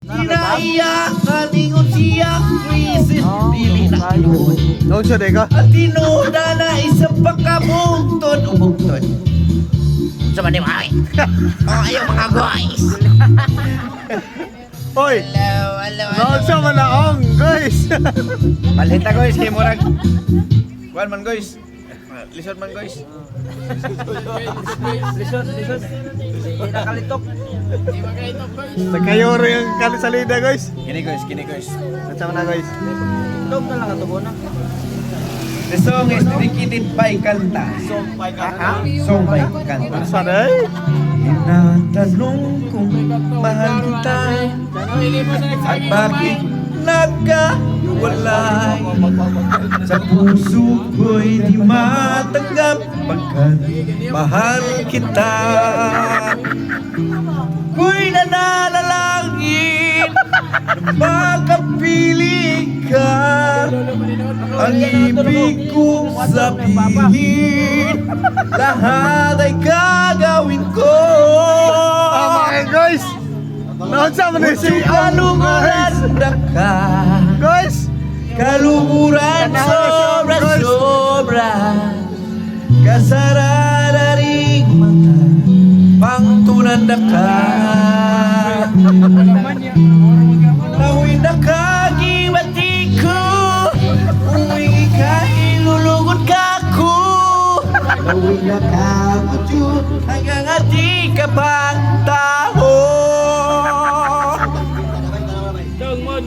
Kinaiya kaningon siya krisis dili na inuod. Noon siya deka. At tinuda na isa pa kabungtod umugtod. Sa man mga oh, ayaw mga guys. Hoy. Noon siya manaong guys. Balita guys, kay murag. Kuan man guys. Lisod man guys. Lisod. Hindi nakalitok. Nagkayoro yung salida guys. Kini guys. Sama na guys. Dog na lang ito na. The song is dedicated by Kanta. Song by Kanta. Sanay. Tinatanong kung mahal kita at bakit nagkahiwalay. Sa puso ko'y di matanggap pagkat mahal kita. Ko'y nananalangin na makapili ka. Ang ibig kong sabihin, lahat ay gagawin ko. Okay guys. Noon siya man si Kalunguran na ka, guys. kalunguran sobra-sobra. Kasaradaring mata, pangtunan na ka. Nawin na kagibati ko, uwi ka, ilulugod ka ko. Nawin na kabutyo, hanggang ati ka pang tao. Dog mon.